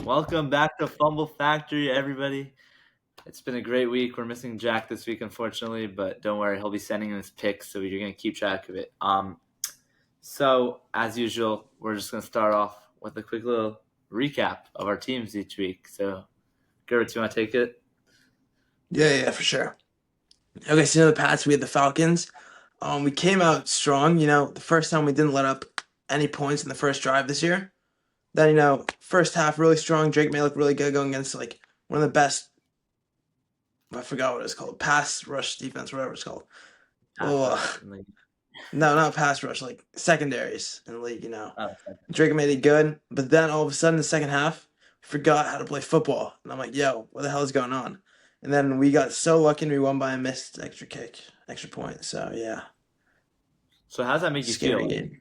Welcome back to Fumble Factory, everybody. It's been a great week. We're missing Jack this week, unfortunately, but don't worry, he'll be sending in his picks, so you're going to keep track of it. So as usual, we're just going to start off with a quick little recap of our teams each week. So, Gerrit, you want to take it? Yeah, for sure. Okay, so in the past we had the Falcons. We came out strong. The first time we didn't let up any points in the first drive this year. Then first half really strong. Drake May looked really good going against like one of the best. I forgot what it's called. Pass rush defense, whatever it's called. Well, no, not pass rush, like secondaries in the league. Oh, Drake May did good, but then all of a sudden, the second half, we forgot how to play football, and I'm like, "Yo, what the hell is going on?" And then we got so lucky, and we won by a missed extra point. So yeah, so how does that make you scary feel? game.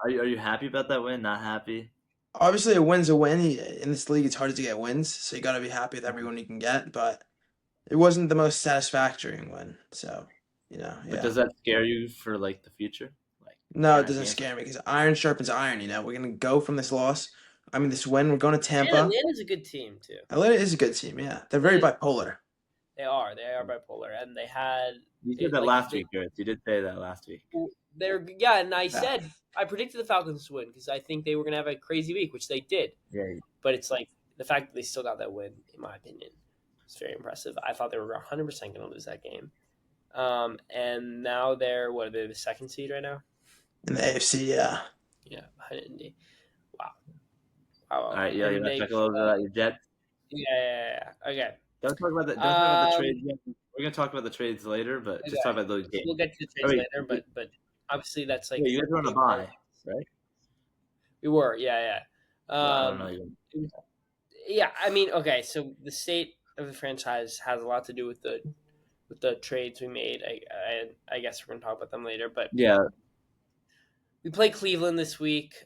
Are you happy about that win? Not happy? Obviously, a win's a win. In this league, it's hard to get wins, so you got to be happy with every win you can get. But it wasn't the most satisfactory win. So, But yeah. does that scare you for like the future? Like No, it current doesn't game? scare me because iron sharpens iron. We're gonna go from this loss. I mean, this win. We're going to And Tampa. Atlanta's a good team too. Atlanta is a good team. Yeah, they're very bipolar. They are. They are bipolar, and they had You said it that like last week, Gerrit. You did say that last week. they're yeah. And Yeah. I predicted the Falcons to win because I think they were going to have a crazy week, which they did. Yeah. But it's like the fact that they still got that win, in my opinion, is very impressive. I thought they were 100% going to lose that game. And now they're what are they the second seed right now? In the AFC, yeah. Yeah, behind Indy. Wow. All right, yeah, you And want to they talk a little bit about your Jets? yeah. Okay. Don't talk about the Um, trades yet. We're gonna talk about the trades later, but just talk okay. about those We'll games. get to the Oh trades wait, later, but obviously that's yeah, like you guys a were on a big part of bye, right? We were, yeah. Well, I don't Um, know you. yeah, I mean, okay, so the state of the franchise has a lot to do with the trades we made. I guess we're gonna talk about them later, but Yeah, we play Cleveland this week.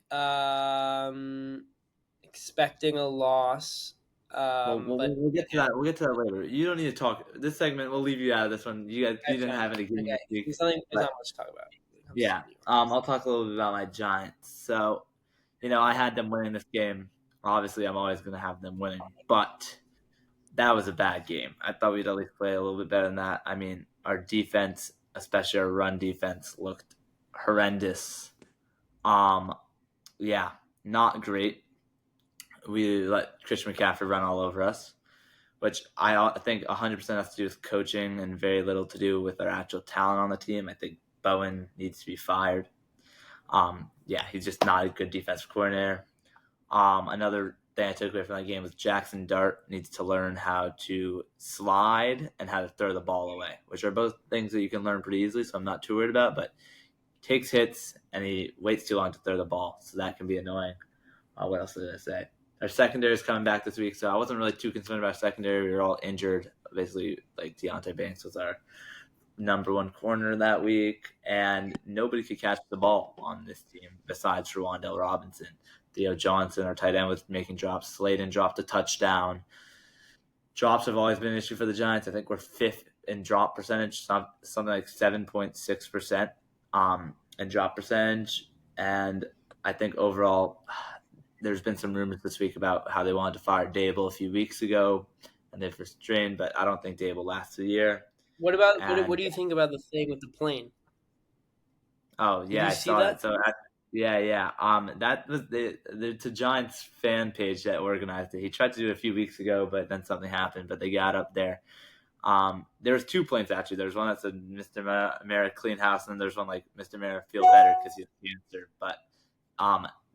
Expecting a loss. well, But we'll get to that. We'll get to that later. You don't need to talk. This segment, we'll leave you out of this one. You didn't okay, have any games okay, this week, there's but not much to talk about when it comes to yeah. New York. I'll talk a little bit about my Giants. So, I had them winning this game. Obviously, I'm always gonna have them winning, but that was a bad game. I thought we'd at least play a little bit better than that. I mean, our defense, especially our run defense, looked horrendous. Um, yeah, not great. We let Christian McCaffrey run all over us, which I think 100% has to do with coaching and very little to do with our actual talent on the team. I think Bowen needs to be fired. Yeah, he's just not a good defensive coordinator. Another thing I took away from that game was Jackson Dart needs to learn how to slide and how to throw the ball away, which are both things that you can learn pretty easily. So I'm not too worried about. But he takes hits and he waits too long to throw the ball, so that can be annoying. What else did I say? Our secondary is coming back this week, so I wasn't really too concerned about secondary. We were all injured. Basically, like Deontay Banks was our number one corner that week, and nobody could catch the ball on this team besides Rwandell Robinson. Theo Johnson, our tight end, was making drops. Slayton dropped a touchdown. Drops have always been an issue for the Giants. I think we're fifth in drop percentage, something like 7.6% in drop percentage. And I think overall, there's been some rumors this week about how they wanted to fire Dable a few weeks ago, and they've restrained, but I don't think Dable lasts a year. What And do you think about the thing with the plane? oh Did yeah, you I see saw that? that. Yeah. That was the Giants fan page that organized it. He tried to do it a few weeks ago, but then something happened. But they got up there. There was two planes actually. There's one that said Mr. Mara clean house, and then there's one like Mr. Mara feel better because he has cancer. But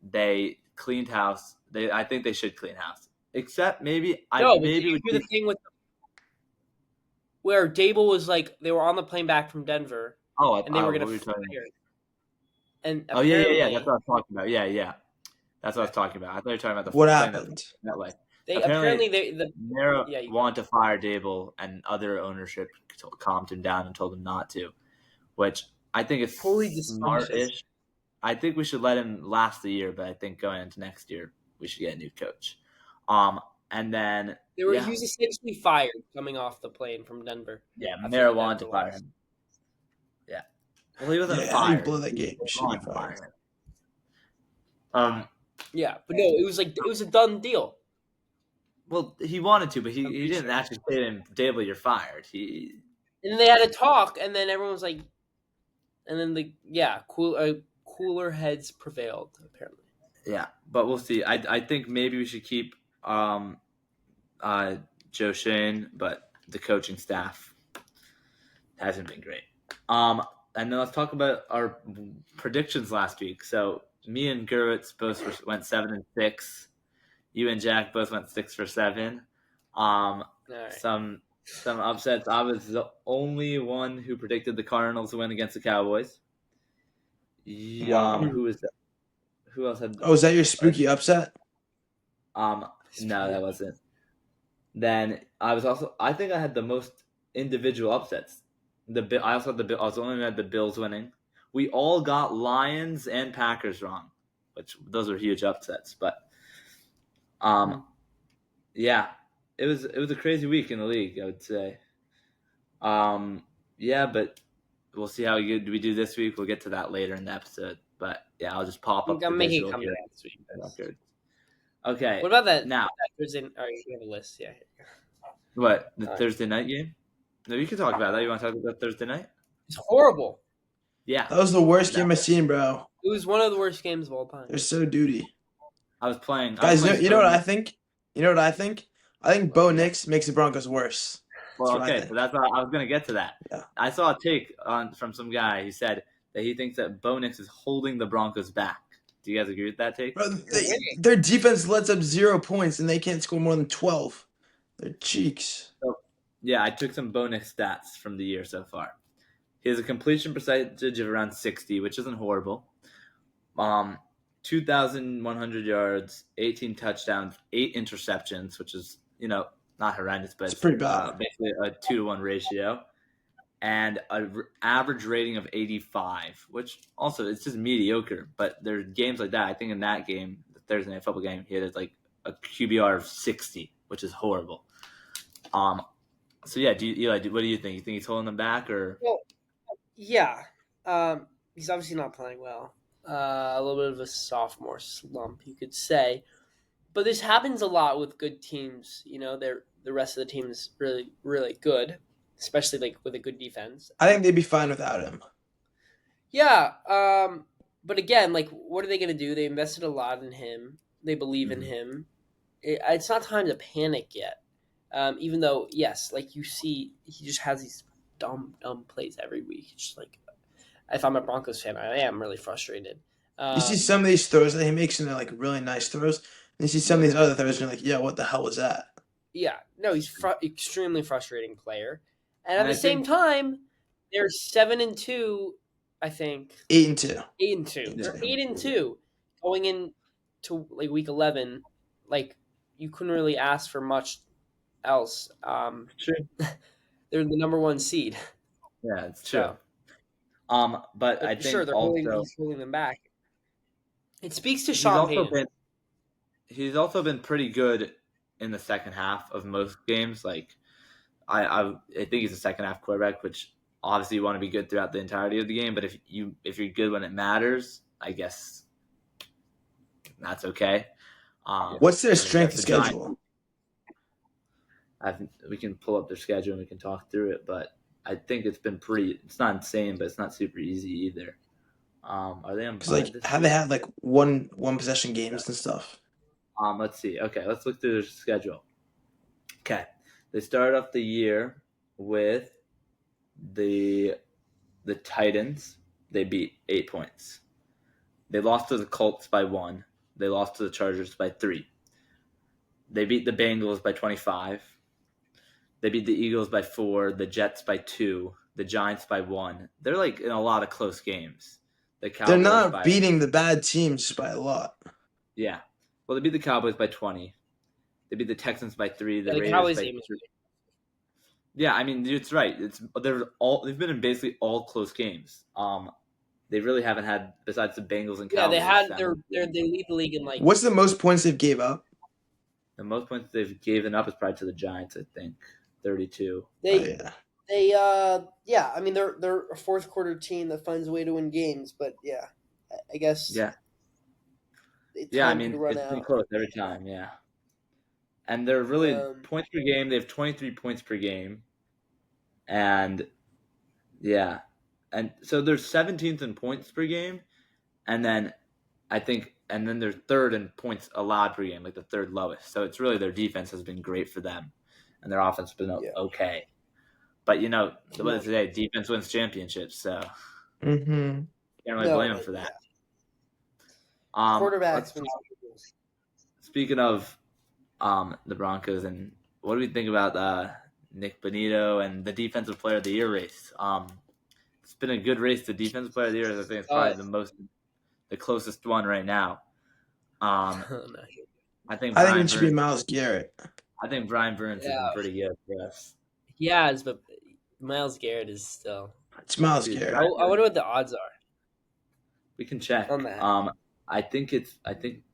they cleaned house. I think they should clean house. Except No, but did maybe you would hear the thing with where Dable was like they were on the plane back from Denver and they were what gonna were you talking fire it. And Oh yeah. That's apparently what I was talking about. Yeah. That's what I was talking about. I thought you were talking about the What plane that happened? that way. they Apparently, apparently they the Mara yeah you go. wanted to fire Dable, and other ownership calmed him down and told him not to, which I think is Totally dysfunctional. smart-ish. I think we should let him last the year, but I think going into next year, we should get a new coach. And then He was essentially fired coming off the plane from Denver after Mara the wanted Denver to fire loss. him. Yeah, well, he wasn't Yeah, how do you fired. blow that game? You He should wanted get to fire fired. him. Um, Yeah, but no, it was a done deal. Well, he wanted to, but I'm he pretty didn't sure. actually say to him, Dable, you're fired. And then they had a talk, and then everyone was like, and then cooler heads prevailed apparently. Yeah, but we'll see. I think maybe we should keep uh, Joe Shane, but the coaching staff hasn't been great. And then let's talk about our predictions last week. So me and Gerwitz both went 7-6. You and Jack both went 6-7. All right. Some upsets. I was the only one who predicted the Cardinals to win against the Cowboys. Wow. Who was that? Who else had? Oh, is that your spooky upset? No, that wasn't. Then I think I had the most individual upsets. I also had I was the only one who had the Bills winning. We all got Lions and Packers wrong, which those were huge upsets. But yeah, it was a crazy week in the league, I would say. Yeah, but we'll see how good we do this week. We'll get to that later in the episode. But yeah, I'll just pop up the I'm making a visual here. comeback this week. Guys. Okay. What about that? Now, Thursday. All right, you have a list. Yeah. what the All right. Thursday night game? No, you can talk about that. You want to talk about Thursday night? It's horrible. Yeah, That was the worst game I've seen, bro. It was one of the worst games of all time. They're so duty. I was playing. Guys, you know what I think? You know what I think? I think Bo Nix makes the Broncos worse. Well, okay, so that's I was going to get to that. Yeah. I saw a take from some guy who said that he thinks that Bo Nix is holding the Broncos back. Do you guys agree with that take? Bro, their defense lets up 0 points and they can't score more than 12. They're cheeks. So, yeah, I took some Bo Nix stats from the year so far. He has a completion percentage of around 60, which isn't horrible. 2,100 yards, 18 touchdowns, 8 interceptions, which is, not horrendous, but it's pretty bad. Basically a 2-to-1 ratio, and an average rating of 85, which also it's just mediocre. But there's games like that. I think in that game, the Thursday Night Football game, he had like a QBR of 60, which is horrible. So yeah, Eli, what do you think? You think he's holding them back, or? Well, yeah. He's obviously not playing well. A little bit of a sophomore slump, you could say. But this happens a lot with good teams. The rest of the team is really, really good, especially like with a good defense. I think they'd be fine without him. Yeah. But again, like, what are they going to do? They invested a lot in him. They believe in him. It's not time to panic yet. Even though, yes, like you see, he just has these dumb plays every week. It's just like, if I'm a Broncos fan, I am really frustrated. You see some of these throws that he makes, and they're like really nice throws. And you see some of these other throws, and you're like, yeah, what the hell was that? Yeah, no, he's extremely frustrating player. And at the same time, they're 7-2, I think. 8-2. 8-2. They're 8-2 going into like week 11. Like, you couldn't really ask for much else. True. They're the number 1 seed. Yeah, it's true. But I think sure he's holding them back. It speaks to Sean Payton. He's also been pretty good in the second half of most games. Like, I think he's a second half quarterback, which obviously you want to be good throughout the entirety of the game. But if you're good when it matters, I guess that's okay. What's their strength of schedule? We can pull up their schedule and we can talk through it, but I think it's been it's not insane, but it's not super easy either. Are they on? Because like, have they had like one possession games and stuff? Let's see. Okay, let's look through their schedule. Okay, they started off the year with the Titans. They beat 8 points. They lost to the Colts by 1. They lost to the Chargers by 3. They beat the Bengals by 25. They beat the Eagles by 4, the Jets by 2, the Giants by 1. They're like in a lot of close games. They're not beating the bad teams by a lot. Yeah. Well, they beat the Cowboys by 20. They beat the Texans by 3. The Raiders Cowboys by 3. Yeah, I mean, it's right. They've been in basically all close games. They really haven't had, besides the Bengals and Cowboys. Yeah, they lead the league in like. What's the most points they've gave up? The most points they've given up is probably to the Giants, I think, 32. I mean, they're a fourth quarter team that finds a way to win games, but yeah, I guess. Yeah. Yeah, I mean, it's pretty close every time. Yeah. and they're really Um, points per game. They have 23 points per game, and yeah, and so they're 17th in points per game, and then and then they're third in points allowed per game, like the third lowest. So it's really their defense has been great for them, and their offense has been Yeah. okay. But what No. is today? Defense wins championships, so Mm-hmm. can't really blame them for that. Quarterbacks. Speaking of the Broncos, and what do we think about Nick Bonito and the Defensive Player of the Year race? It's been a good race. The Defensive Player of the Year, I think, it's probably the closest one right now. I think I think it should be Myles Garrett. I think Brian Burns has been pretty good for us. He has, but Myles Garrett is still. It's Myles Garrett. I wonder what the odds are. We can check. On that. I think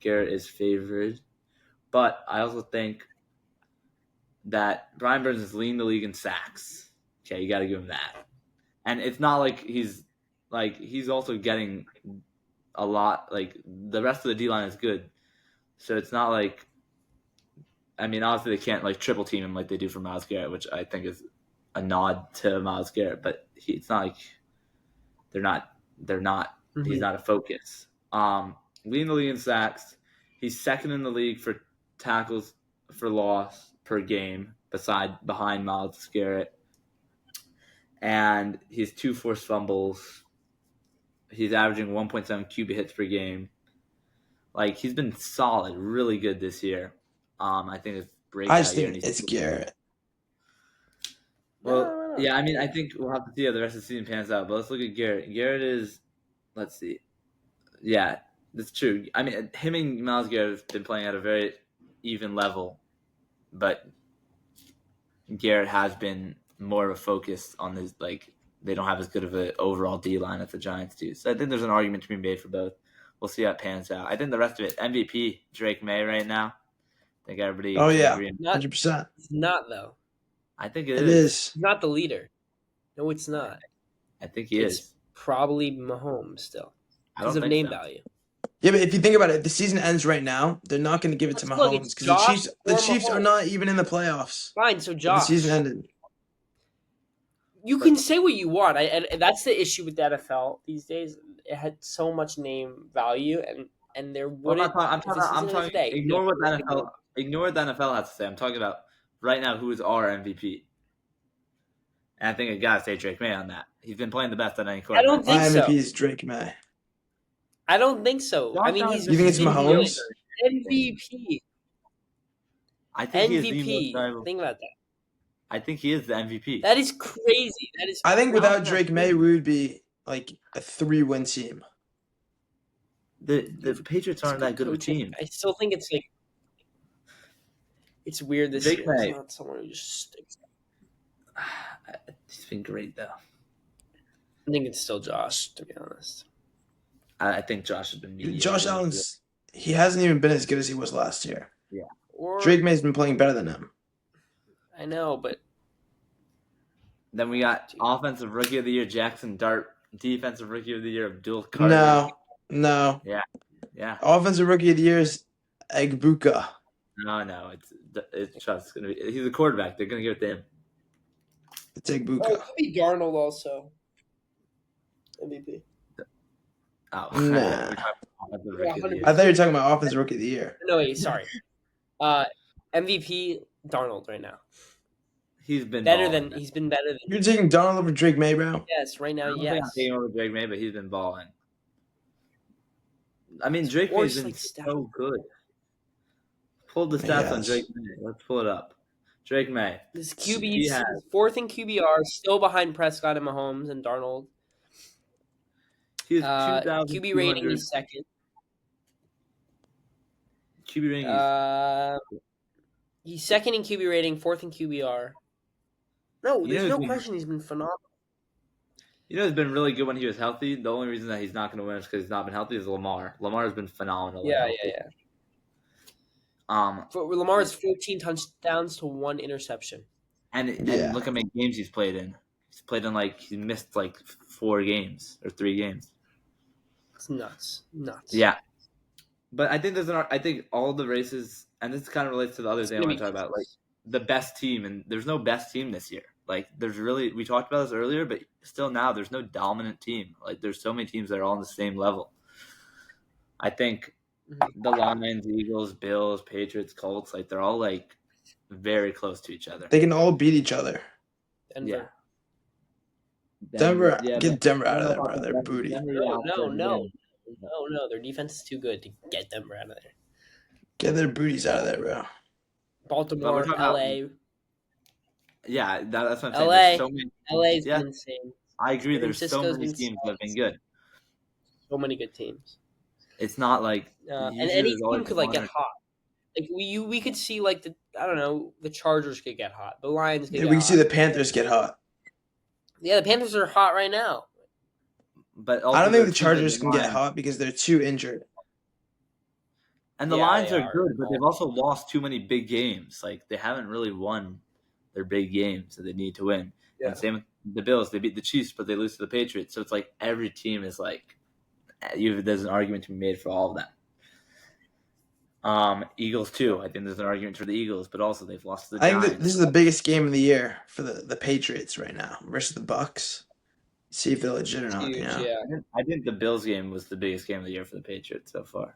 Garrett is favored, but I also think that Brian Burns is leading the league in sacks. Okay, you got to give him that. And it's not like he's also getting a lot. Like the rest of the D line is good, so it's not like. I mean, obviously they can't like triple team him like they do for Myles Garrett, which I think is a nod to Myles Garrett. But it's not like they're not. Mm-hmm. He's not a focus. Leading the league in sacks. He's second in the league for tackles for loss per game, behind Myles Garrett. And he's 2 forced fumbles. He's averaging 1.7 QB hits per game. Like, he's been solid, really good this year. I think it's great. I just think it's Garrett. Well, yeah, I mean, I think we'll have to see how the rest of the season pans out. But let's look at Garrett. Garrett is, let's see. Yeah, that's true. I mean, him and Myles Garrett have been playing at a very even level. But Garrett has been more of a focus on this. Like, they don't have as good of an overall D line as the Giants do. So I think there's an argument to be made for both. We'll see how it pans out. I think the rest of it, MVP, Drake May right now. I think everybody. Oh, yeah, 100%. It's not, though. I think it is. He's not the leader. No, it's not. I think he is. Probably Mahomes still. Because of name value. Yeah, but if you think about it, if the season ends right now, they're not going to give it to Mahomes because the Chiefs are not even in the playoffs. Fine, so Josh. The season ended. You can say what you want. And that's the issue with the NFL these days. It had so much name value, and there wouldn't. I'm talking. Ignore what the NFL has to say. I'm talking about right now who is our MVP. And I think I gotta say Drake May on that. He's been playing the best at any quarterback. I don't think so. My MVP is Drake May. I don't think so. I mean, you think it's Mahomes? MVP. I think MVP. Think about that. I think he is the MVP. That is crazy. I think without Drake May, we would be like a 3-win team. The Patriots aren't that good of a team. I still think it's like it's weird this year. It's not someone who just sticks. He's been great though. I think it's still Josh, to be honest. I think Josh has been mediocre. Josh Allen's he hasn't even been as good as he was last year. Yeah. Drake May's been playing better than him. I know, but then we got Offensive Rookie of the Year Jackson Dart, Defensive Rookie of the Year Abdul Carter. No. Yeah. Offensive Rookie of the Year is Egbuka. No, it's Trust. Gonna be. He's a quarterback. They're gonna give it to him. It's Egbuka. Oh, it could be Darnold also. MVP. Oh, nah. I thought you were talking about Offensive Rookie of the Year. No, wait, sorry. MVP Darnold right now. He's been better than. You're taking Darnold over Drake May, bro? Yes, right now. Yes. I'm taking over Drake May, but he's been balling. I mean, Drake May's been so good. Pull the stats on Drake May. Let's pull it up. Drake May. This QB is fourth in QBR, still behind Prescott and Mahomes and Darnold. He's QB rating is second. QB rating he's second in QB rating, fourth in QBR. No, there's no question he's been phenomenal. You know, he's been really good when he was healthy. The only reason that he's not going to win is because he's not been healthy is Lamar. Lamar has been phenomenal. Yeah. Lamar has 14 touchdowns to 1 interception. And look how many games he's played in. He missed 4 games or 3 games. It's nuts. Yeah. But I think I think all the races, and this kind of relates to the other It's thing I gonna want be to talk about, like close. the best team, and there's no best team this year. Like there's really, we talked about this earlier, but still now there's no dominant team. Like there's so many teams that are all on the same level. I think Mhm. the Lions, Eagles, Bills, Patriots, Colts, like they're all like very close to each other. They can all beat each other. Yeah, Denver. Denver, Yeah, get but Denver I out don't of know there, if I bro. think They're booty. Denver, yeah, No, I'm no, starting to no, win. no, no. Their defense is too good to get Denver out of there. Get their booties out of there, bro. But we're Baltimore, talking about, LA, yeah, that's what I'm saying. There's LA, so many teams. LA's Yeah, been insane. I agree. San There's so Francisco's many been teams that have been solid. good. So many good teams. It's not like And usually any there's team always could like one get or hot. Like we could see like the Chargers could get hot. The Lions could Yeah, get we can see hot. the Panthers get hot. Yeah, the Panthers are hot right now. but I also don't there think are the teams like Chargers the can get Lions, hot because they're too injured. and the Yeah, Lions they are are. good, but they've also lost too many big games. Like they haven't really won their big games that they need to win. Yeah. And same with the Bills, they beat the Chiefs, but they lose to the Patriots. So it's like every team is like, there's an argument to be made for all of them. Eagles too. I think there's an argument for the Eagles, but also they've lost to the I think that Giants. this is the biggest game of the year for the Patriots right now versus the Bucks. See if they're legit or It's not. You huge, know. yeah. I think the Bills game was the biggest game of the year for the Patriots so far.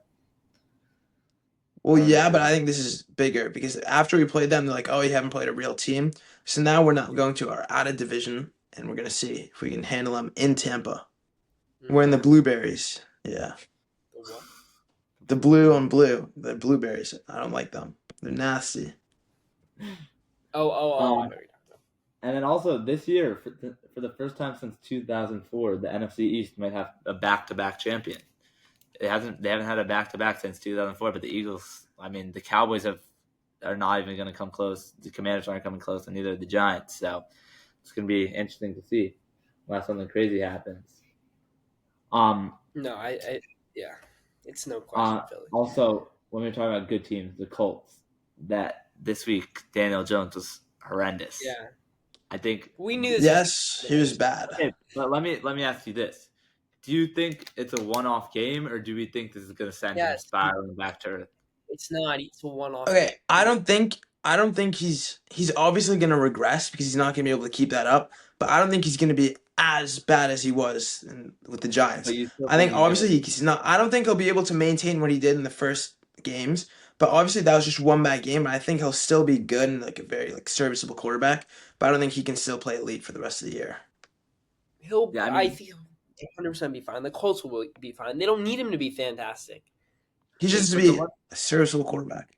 Well, I don't know yeah, if you but I agree. think this is bigger because after we played them, they're like, "Oh, you haven't played a real team." So now we're not going to our out of division, and we're gonna see if we can handle them in Tampa. We're in the blueberries. Yeah, The what? the blue on blue, the blueberries. I don't like them. They're nasty. Oh, I Um, know what you're talking about. and then also this year, for the first time since 2004, the NFC East might have a back-to-back champion. They haven't had a back-to-back since 2004. But the Eagles, I mean, the Cowboys are not even going to come close. The Commanders aren't coming close, and neither are the Giants. So it's going to be interesting to see unless something crazy happens. No, yeah. It's no Uh, question, Philly. Also, when we're talking about good teams, the Colts, that this week Daniel Jones was horrendous. Yeah. I think. We knew this Yes, was he was bad. Okay, but let me ask you this: do you think it's a one-off game, or do we think this is going to send him Yes. spiraling back to earth? It's not. It's a one-off. Okay, I don't think he's obviously gonna regress because he's not gonna be able to keep that up. But I don't think he's gonna be as bad as he was with the Giants. But you still I think think he's going obviously to? he's not. I don't think he'll be able to maintain what he did in the first games. But obviously that was just one bad game. And I think he'll still be good and like a very like serviceable quarterback. But I don't think he can still play elite for the rest of the year. Yeah, I I mean, think he'll 100% be fine. The Colts will be fine. They don't need him to be fantastic. He just has to but the be one, a serviceable quarterback.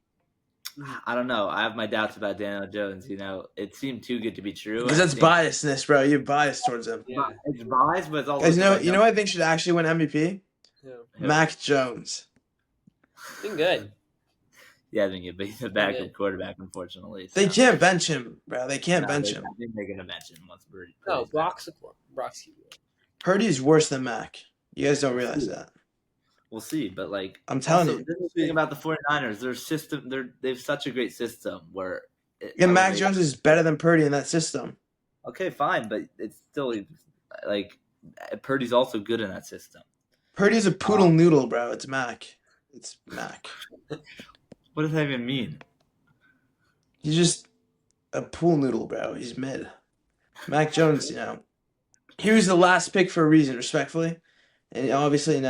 I don't know. I have my doubts about Daniel Jones. You know, it seemed too good to be true. Because And I that's think biasness, bro. You're biased towards him. Yeah. it's biased, but it's also Guys, because I you know know who I think should actually win MVP? Yeah. who. Mac Jones. Been good. Yeah, I think but he's a backup quarterback, unfortunately. They So. can't bench him, bro. They can't No, bench I him. think they're gonna mention once Purdy's No, back. Brock's Purdy's worse than Mac. You guys don't realize See. that. We'll see, but like I'm telling also you. this is the thing about the 49ers. Their system, they've such a great system where And Mac Jones is better than Purdy in that system. Okay, fine, but it's still like Purdy's also good in that system. Purdy's a poodle noodle, bro. It's Mac. It's Mac. What does that even mean? He's just a pool noodle, bro. He's mid. Mac Jones, he was the last pick for a reason, respectfully. And obviously,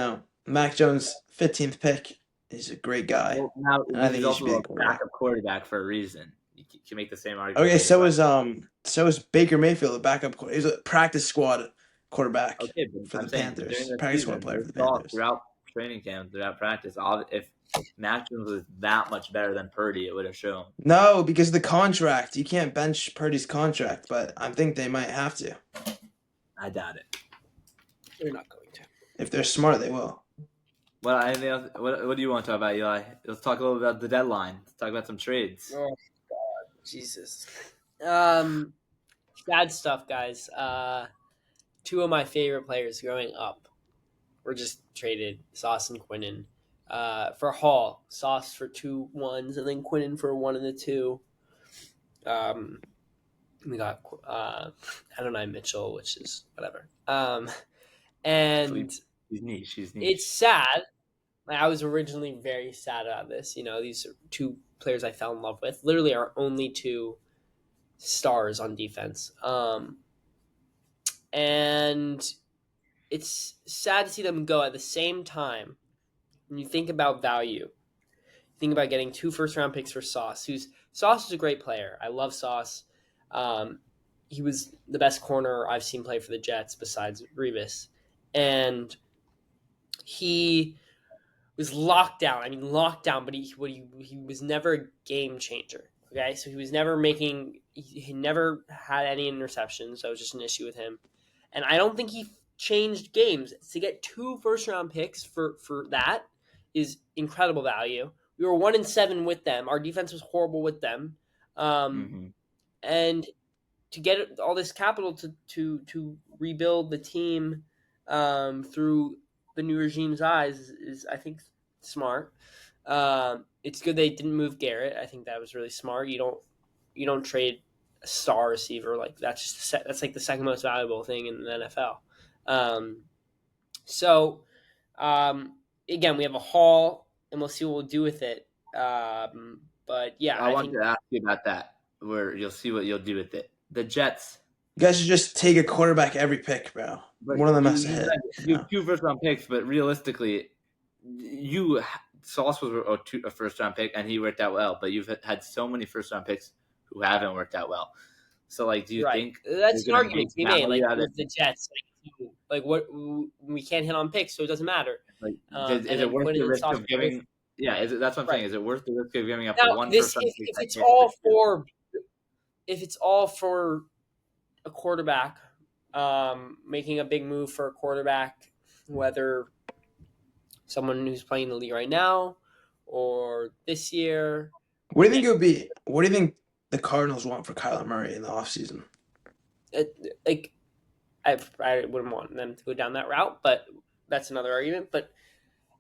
Mac Jones, 15th pick, is a great guy. Well, now And I think he's he should be also a a quarterback. backup quarterback for a reason. You can make the same argument. Okay, so is Baker Mayfield, a backup quarterback. He's a practice squad quarterback Okay, but for the I'm saying Panthers. during the Practice squad season, player we for the saw Panthers. throughout training camp, throughout practice, if Mac Jones was that much better than Purdy, it would have shown. No, because of the contract. You can't bench Purdy's contract, but I think they might have to. I doubt it. They're not going to. If they're smart, they will. What do you want to talk about, Eli? Let's talk a little about the deadline. Let's talk about some trades. Oh God, Jesus. Sad stuff, guys. Two of my favorite players growing up were just traded. Sauce and Quinnen. For Hall, Sauce for 2 1s, and then Quinnen for 1 and a 2. We got Adonai Mitchell, which is whatever. And She's niche. it's sad. I was originally very sad about this. These are two players I fell in love with. Literally, our only two stars on defense. And it's sad to see them go at the same time. When you think about value, think about getting 2 first-round picks for Sauce is a great player. I love Sauce. He was the best corner I've seen play for the Jets besides Revis, and he was locked down. I mean, locked down, but he was never a game changer. Okay, so he was never making. He never had any interceptions. That was just an issue with him, and I don't think he changed games. To get 2 first-round picks for that is incredible value. We were 1-7 with them. Our defense was horrible with them, Mm-hmm. and to get all this capital to rebuild the team through the new regime's eyes is I think smart. It's good they didn't move Garrett. I think that was really smart. You don't trade a star receiver like that's like the second most valuable thing in the NFL. So again, we have a haul, and we'll see what we'll do with it. But yeah, I I wanted think to ask you about that, where you'll see what you'll do with it. The Jets, You guys should just take a quarterback every pick, bro. but One of them you, has to you hit. said you have 2 first-round picks, but realistically, Sauce was a first-round pick, and he worked out well. But you've had so many first-round picks who haven't worked out well. So, like, do you right. think That's you're an going to argument make to be made. Like value out of with the Jets, like what we can't hit on picks, so it doesn't matter. like? And Is it then worth Quinn the and risk Sauce of both giving? Yeah, that's what I'm right saying. Is it worth the risk of giving up now. one This first-round pick if that it's gets all the two? for a quarterback, making a big move for a quarterback, whether someone who's playing the league right now or this year. What do you Yeah, think it would be? What do you think the Cardinals want for Kyler Murray in the offseason? like I wouldn't want them to go down that route, but that's another argument. But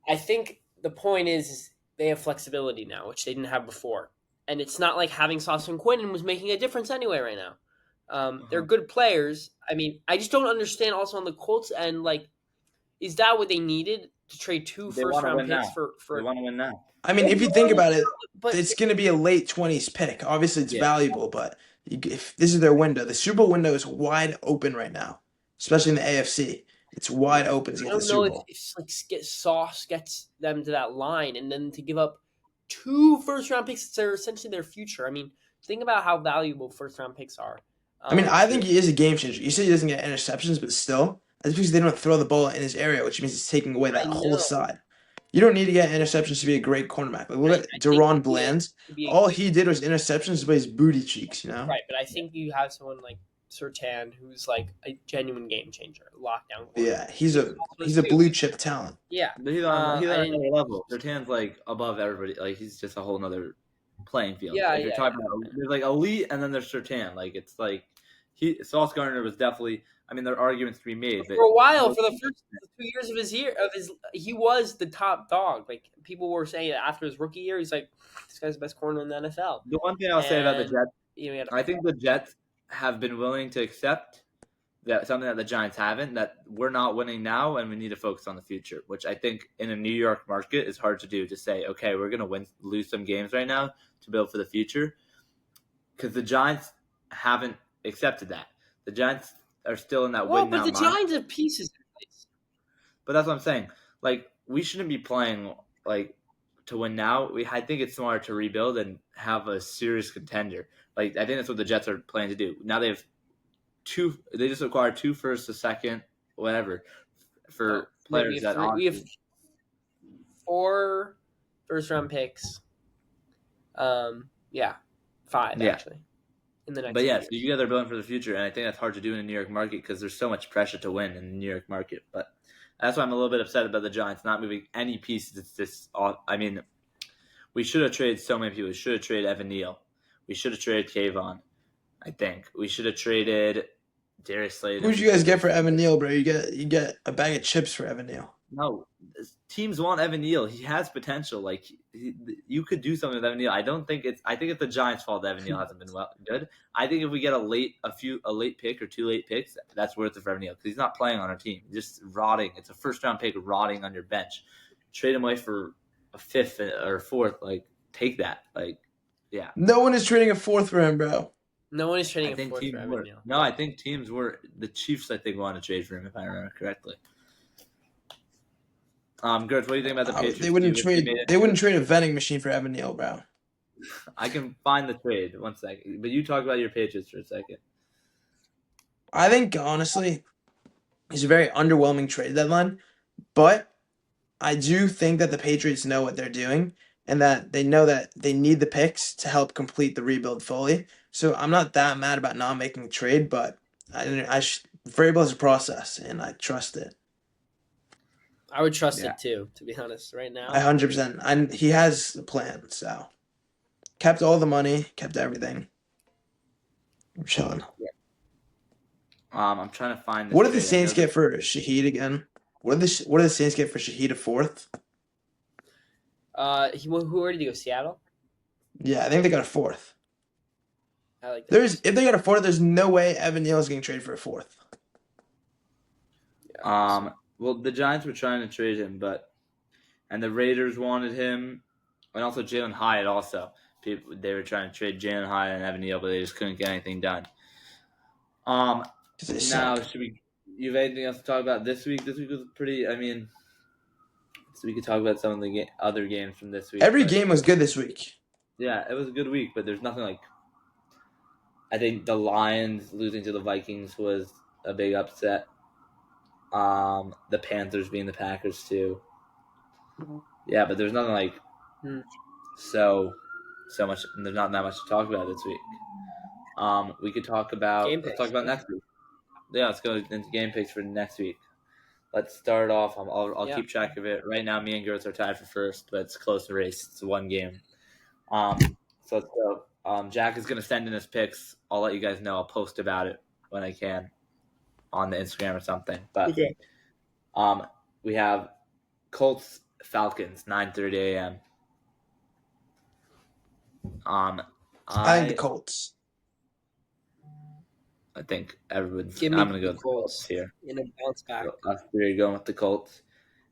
I think the point is they have flexibility now, which they didn't have before. And it's not like having Sauce and Quinn was making a difference anyway right now. They're Uh-huh. good players. I mean, I just don't understand also on the Colts end, like, is that what they needed to trade two They first want to round win picks now. for They want to win now. I mean, if you think about it, but it's going to be a late 20s pick. Obviously, it's Yeah. valuable, but if this is their window, the Super Bowl window is wide open right now, especially in the AFC. It's wide open to I get to the don't know Super if, Bowl. if like Sauce gets them to that line and then to give up 2 first round picks that are essentially their future. I mean, think about how valuable first round picks are. I mean, I think True. he is a game changer. You said he doesn't get interceptions, but still, that's because they don't throw the ball in his area, which means he's taking away I that whole know. side. You don't need to get interceptions to be a great cornerback. Like, look at I think Deron to be Bland. a All he did was interceptions by his booty cheeks, you know? right, but I think you have someone like Sertan who's like a genuine game changer, lockdown Yeah, quarterback. he's He's a one of those he's a two. blue chip talent. Yeah. But he's on I didn't. another level. Sertan's like above everybody. Like he's just a whole nother playing field. Yeah, If you're yeah, talking yeah. about there's like elite and then there's Sertan. Like it's like Sauce Gardner was definitely. I mean, there are arguments to be made, but For a while, for the first 2 years he was the top dog. Like people were saying that after his rookie year, he's like, this guy's the best corner in the NFL. the one thing I'll say about the And Jets, he had I think the Jets have been willing to accept that something that the Giants haven't, that we're not winning now and we need to focus on the future, which I think in a New York market is hard to do, to say, okay, we're going to lose some games right now to build for the future, because the Giants haven't accepted that. The Giants are still in that well, win but now the mind. Giants have pieces in place. But that's what I'm saying. Like, we shouldn't be playing like to win now. I think it's smarter to rebuild and have a serious contender. Like, I think that's what the Jets are planning to do. Now they have they just acquired 2 firsts, a second, whatever, for No, we players have that three. We have honestly. 4 first-round picks. Yeah, 5 Yeah. actually in the next. But 2 yeah, years. so you guys are building for the future, and I think that's hard to do in the New York market because there's so much pressure to win in the New York market. But that's why I'm a little bit upset about the Giants not moving any pieces. It's just, I mean, we should have traded so many people. We should have traded Evan Neal. We should have traded Kayvon. I think we should have traded Darius Slade. Who'd you guys get for Evan Neal, bro? You get a bag of chips for Evan Neal. No, teams want Evan Neal. He has potential. Like you could do something with Evan Neal. I don't think it's. I think it's the Giants' fault that Evan Neal hasn't been good. I think if we get a late pick or 2 late picks, that's worth it for Evan Neal because he's not playing on our team. He's just rotting. It's a first round pick rotting on your bench. trade him away for a fifth or fourth. Like, take that. Like, yeah. No one is trading a fourth for him, bro. No one is trading I a think fourth teams for were. Evan Neal. No, I think teams were. The Chiefs, I think, wanted to trade for him, if I remember correctly. Gertz, what do you think about the Patriots? They wouldn't Do you think trade. made it? They wouldn't trade a vending machine for Evan Neal, bro. I can find the trade. 1 second. But you talk about your Patriots for a second. I think honestly, it's a very underwhelming trade deadline, but I do think that the Patriots know what they're doing and that they know that they need the picks to help complete the rebuild fully. So I'm not that mad about not making a trade, but variable is a process, and I trust it. I would trust Yeah. it too, to be honest. Right now, 100%. And he has a plan, so kept all the money, kept everything. I'm chilling. I'm trying to find this What did the trade. Saints get for Shaheed again? What did the Saints get for Shaheed a fourth? where did he go? Seattle. Yeah, I think they got a fourth. I like that. If they got a fourth, there's no way Evan Neal is getting traded for a fourth. Yeah, Well, the Giants were trying to trade him, and the Raiders wanted him, and also Jalen Hyatt. Also, they were trying to trade Jalen Hyatt and Evan Neal, but they just couldn't get anything done. Now Suck. you have anything else to talk about this week? This week was pretty. I mean, so we could talk about some of the other games from this week. Every game was good this week. Yeah, it was a good week, but there's nothing like. I think the Lions losing to the Vikings was a big upset. The Panthers being the Packers too. Yeah, but there's nothing like so much. There's not that much to talk about this week. We could talk about. Let's talk about next week. Yeah, let's go into game picks for next week. Let's start off. I'll keep track of it. Right now, me and Gertz are tied for first, but it's a close race. It's one game. So let's go. Jack is gonna send in his picks. I'll let you guys know. I'll post about it when I can on the Instagram or something. But Okay. We have Colts Falcons 9:30 a.m. I think the Colts. I think everyone's. Give me I'm gonna go the with the Colts Colts here. in a bounce back. So us three are going with the Colts,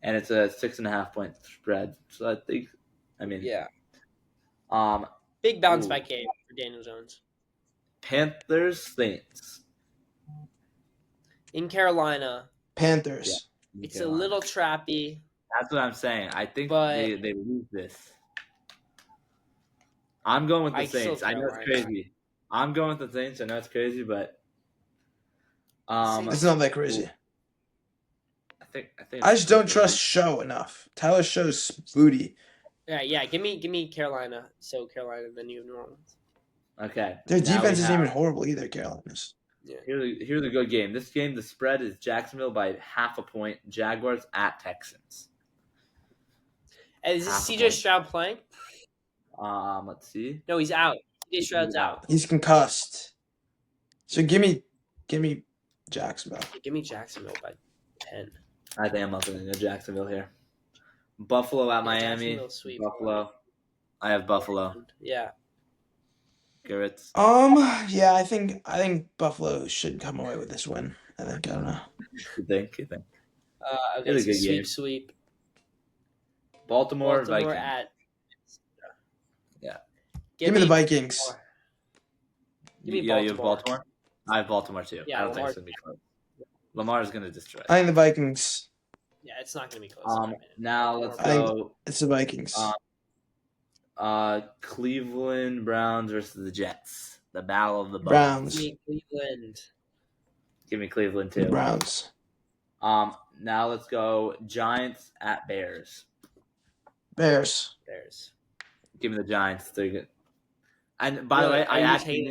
and it's a 6.5 point spread. So I think, Yeah, um, big bounce back game for Daniel Jones Panthers Saints in Carolina. Panthers. It's a little trappy. That's what I'm saying. I think But- they lose this. I'm going with the Saints. I know it's crazy. I'm going with the Saints. I know it's crazy, but It's not that crazy. I think I just don't trust Show enough. Tyler Show's booty. Yeah. Give me Carolina. So Carolina, then you have New Orleans. Okay. Their now defense we isn't have- even horrible either, Carolina's. Yeah. Here's a good game. This game, the spread is Jacksonville by 0.5 point. Jaguars at Texans. And is this Half a CJ point. Stroud playing? Let's see. No, he's out. CJ Stroud's out. He's concussed. So give me Jacksonville. Give me Jacksonville by 10. I think I'm up in the Jacksonville here. Buffalo at Miami. Jacksonville sweep. Buffalo. I have Buffalo. Yeah. Garrett's. Yeah, I think Buffalo should come away with this win. I don't know. You think? Okay, It's a so good game. sweep. Baltimore Baltimore Vikings. at. Yeah. Give me the Vikings. Give me You have Baltimore. Baltimore? I have Baltimore too. Yeah, I don't think it's going to be close. Lamar's going to destroy. I think the Vikings. Yeah, it's not going to be close. Now let's I think- go. It's the Vikings. Cleveland Browns versus the Jets. The battle of the Browns. Give me Cleveland. Give me Cleveland too. Browns. Now let's go Giants at Bears. Bears. Give me the Giants. They're good. And by the way, I actually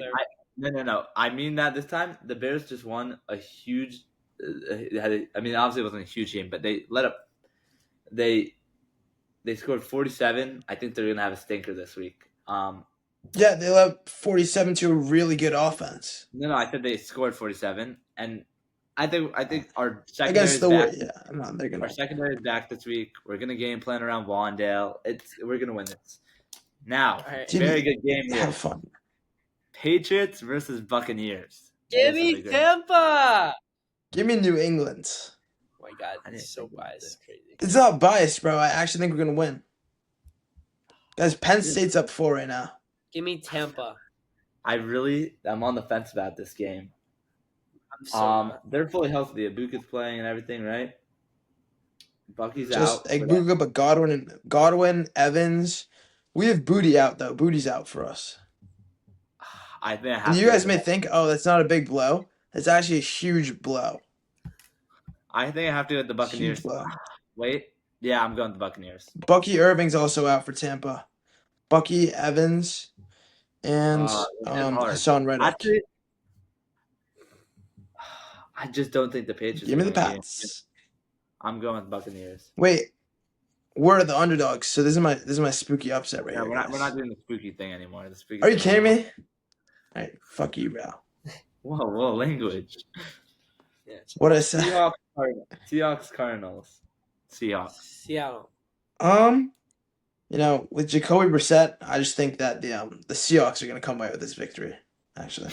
no. I mean that this time the Bears just won a huge. Obviously it wasn't a huge game, but they let up. They scored 47. I think they're gonna have a stinker this week. Yeah, they led 47 to a really good offense. No, I said they scored 47, and I think our secondary Against is the back. yeah, no, they're gonna. Our secondary is back this week. We're gonna game plan around Wandale. We're gonna win this. Now, very good game here. Have fun. Patriots versus Buccaneers. Give me Tampa. Give me New England. Oh my God, I it's didn't so think about biased. this. Crazy. It's not biased, bro. I actually think we're gonna win. Guys, Penn State's up 4 right now. Give me Tampa. I'm on the fence about this game. I'm so not. They're fully healthy. Ibuka's playing and everything, right? Bucky's Just out. Egbuka, but Godwin, Evans. We have Booty out though. Booty's out for us. I think I And have you to. guys may think, oh, that's not a big blow. That's actually a huge blow. I think I have to go with the Huge Buccaneers. blow. Wait, yeah, I'm going with the Buccaneers. Bucky Irving's also out for Tampa. Bucky Evans and It's hard. Hassan Reddick. Actually, I just don't think the Patriots Give are me the going to win. Pats. I'm going with the Buccaneers. Wait, we're the underdogs, so this is my spooky upset right Yeah, here, we're not guys. doing the spooky thing anymore. The spooky Are you thing kidding anymore. me? All right, fuck you, bro. Whoa, language. Yeah. What I say? Seahawks, Cardinals. Seahawks. Seattle. With Jacoby Brissett, I just think that the Seahawks are gonna come away with this victory. Actually,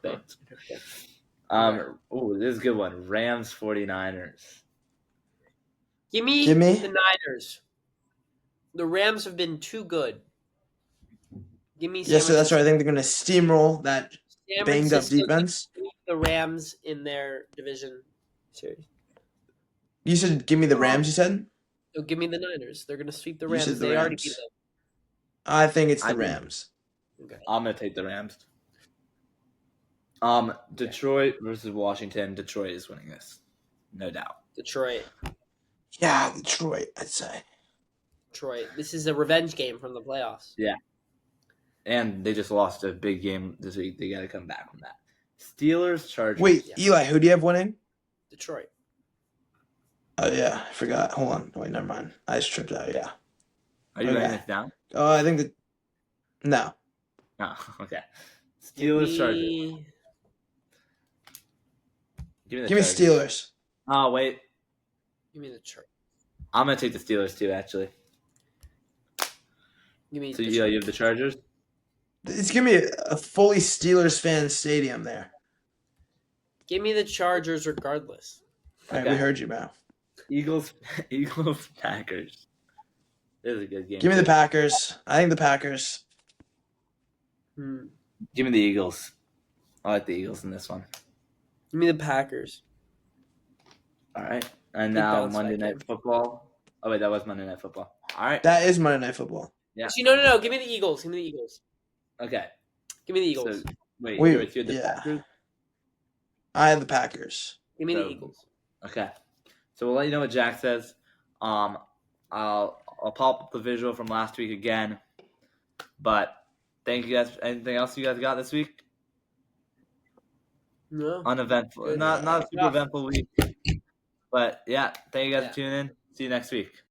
Thanks. Okay. This is a good one. Rams, 49ers. Give me Give me- the Niners. The Rams have been too good. Give me. yes, so that's right. I think they're gonna steamroll that San banged up Francisco defense. beat the Rams in their division series. You said give me the Rams. You said. So give me the Niners. They're going to sweep the You Rams. said the They already Rams. beat them. I think it's I the think- Rams. Okay. I'm gonna take the Rams. Detroit versus Washington. Detroit is winning this, no doubt. Detroit. Yeah, Detroit. I'd say. Detroit. This is a revenge game from the playoffs. And they just lost a big game this week. They got to come back from that. Steelers, Chargers. Wait, Yeah. Eli, who do you have winning? Detroit. Oh yeah, I forgot. Hold on. Wait, never mind. I just tripped out. Yeah. Are you Okay. writing this down? Oh, I think that. No. No. Okay. Give Steelers, Chargers. me... Give me the Give me Chargers. Steelers. Oh wait, Give me the Chargers. I'm gonna take the Steelers too. Actually. Give me So the you have the Chargers. It's gonna be a fully Steelers fan stadium there. Give me the Chargers regardless. All right, Okay. we heard you, man. Eagles, Packers. This is a good game. Give me the too. Packers. I think the Packers. Give me the Eagles. I like the Eagles in this one. Give me the Packers. All right. And Good now bounce Monday back Night game. Football. Oh wait, that was Monday Night Football. All right. That is Monday Night Football. Yeah. Actually, no. Give me the Eagles. Give me the Eagles. Okay. Give me the Eagles. So wait, Wait, you had the yeah. Packers? I have the Packers. Give me So- the Eagles. Okay. So we'll let you know what Jack says. I'll pop up the visual from last week again. But thank you guys. Anything else you guys got this week? No. Uneventful. Good. Not a super Enough. eventful week. But yeah, thank you guys Yeah. for tuning in. See you next week.